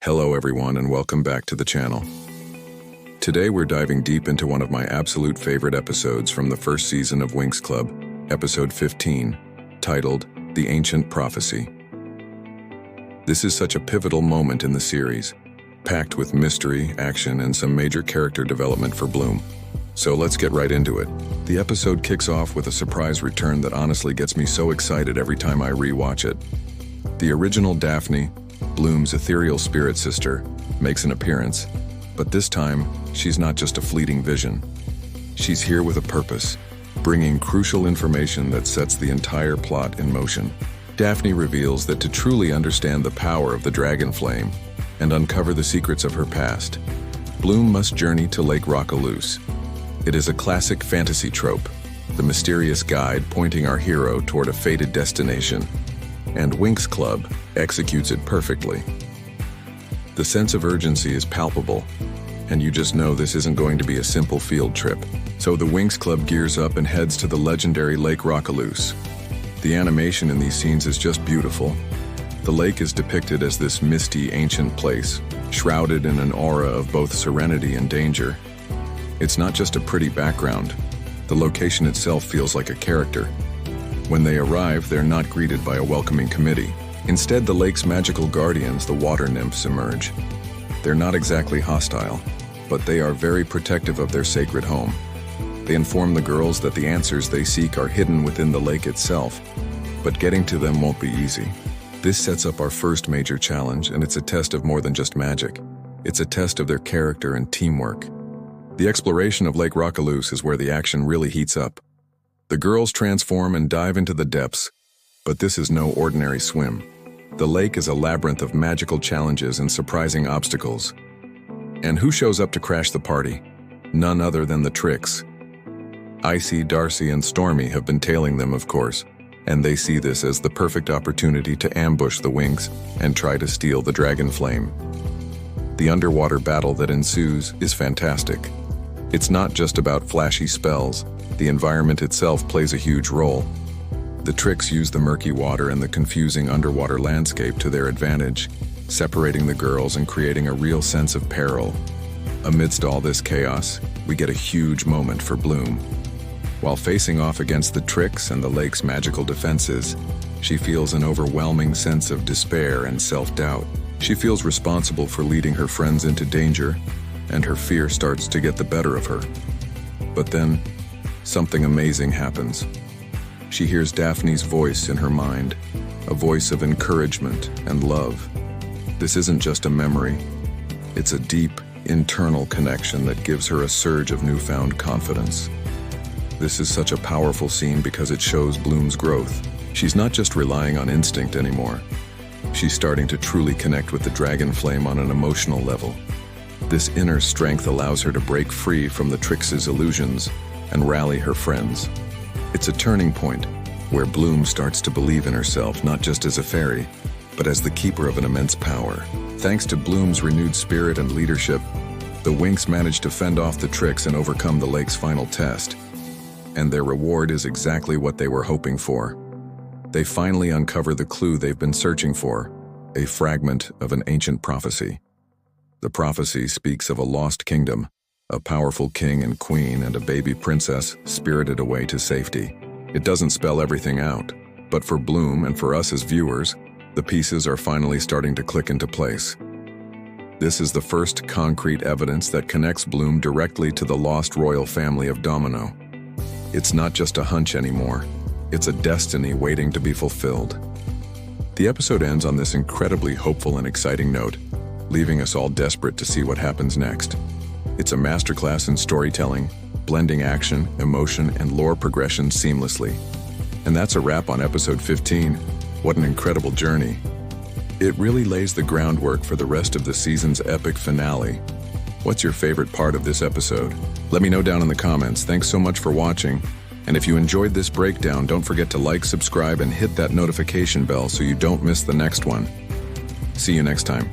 Hello everyone and welcome back to the channel. Today we're diving deep into one of my absolute favorite episodes from the first season of Winx Club, episode 15, titled The Ancient Prophecy. This is such a pivotal moment in the series, packed with mystery, action, and some major character development for Bloom. So let's get right into it. The episode kicks off with a surprise return that honestly gets me so excited every time I re-watch it. The original Daphne, Bloom's ethereal spirit sister, makes an appearance, but this time, she's not just a fleeting vision. She's here with a purpose, bringing crucial information that sets the entire plot in motion. Daphne reveals that to truly understand the power of the dragon flame and uncover the secrets of her past, Bloom must journey to Lake Rockaloose. It is a classic fantasy trope, the mysterious guide pointing our hero toward a fated destination, and Winx Club executes it perfectly. The sense of urgency is palpable, and you just know this isn't going to be a simple field trip. So the Winx Club gears up and heads to the legendary Lake Rockaloose. The animation in these scenes is just beautiful. The lake is depicted as this misty, ancient place, shrouded in an aura of both serenity and danger. It's not just a pretty background. The location itself feels like a character. When they arrive, they're not greeted by a welcoming committee. Instead, the lake's magical guardians, the water nymphs, emerge. They're not exactly hostile, but they are very protective of their sacred home. They inform the girls that the answers they seek are hidden within the lake itself, but getting to them won't be easy. This sets up our first major challenge, and it's a test of more than just magic. It's a test of their character and teamwork. The exploration of Lake Rockaloose is where the action really heats up. The girls transform and dive into the depths, but this is no ordinary swim. The lake is a labyrinth of magical challenges and surprising obstacles. And who shows up to crash the party? None other than the Trix. Icy, Darcy, and Stormy have been tailing them, of course, and they see this as the perfect opportunity to ambush the Winx and try to steal the dragon flame. The underwater battle that ensues is fantastic. It's not just about flashy spells. The environment itself plays a huge role. The Trix use the murky water and the confusing underwater landscape to their advantage, separating the girls and creating a real sense of peril. Amidst all this chaos, we get a huge moment for Bloom. While facing off against the Trix and the lake's magical defenses, she feels an overwhelming sense of despair and self-doubt. She feels responsible for leading her friends into danger, and her fear starts to get the better of her. But then, something amazing happens. She hears Daphne's voice in her mind, a voice of encouragement and love. This isn't just a memory. It's a deep, internal connection that gives her a surge of newfound confidence. This is such a powerful scene because it shows Bloom's growth. She's not just relying on instinct anymore. She's starting to truly connect with the dragon flame on an emotional level. This inner strength allows her to break free from the Trix's illusions and rally her friends. It's a turning point where Bloom starts to believe in herself not just as a fairy, but as the keeper of an immense power. Thanks to Bloom's renewed spirit and leadership, the Winx manage to fend off the Trix and overcome the lake's final test. And their reward is exactly what they were hoping for. They finally uncover the clue they've been searching for, a fragment of an ancient prophecy. The prophecy speaks of a lost kingdom, a powerful king and queen and a baby princess spirited away to safety. It doesn't spell everything out, but for Bloom and for us as viewers, the pieces are finally starting to click into place. This is the first concrete evidence that connects Bloom directly to the lost royal family of Domino. It's not just a hunch anymore. It's a destiny waiting to be fulfilled. The episode ends on this incredibly hopeful and exciting note, leaving us all desperate to see what happens next. It's a masterclass in storytelling, blending action, emotion, and lore progression seamlessly. And that's a wrap on episode 15. What an incredible journey. It really lays the groundwork for the rest of the season's epic finale. What's your favorite part of this episode? Let me know down in the comments. Thanks so much for watching. And if you enjoyed this breakdown, don't forget to like, subscribe, and hit that notification bell so you don't miss the next one. See you next time.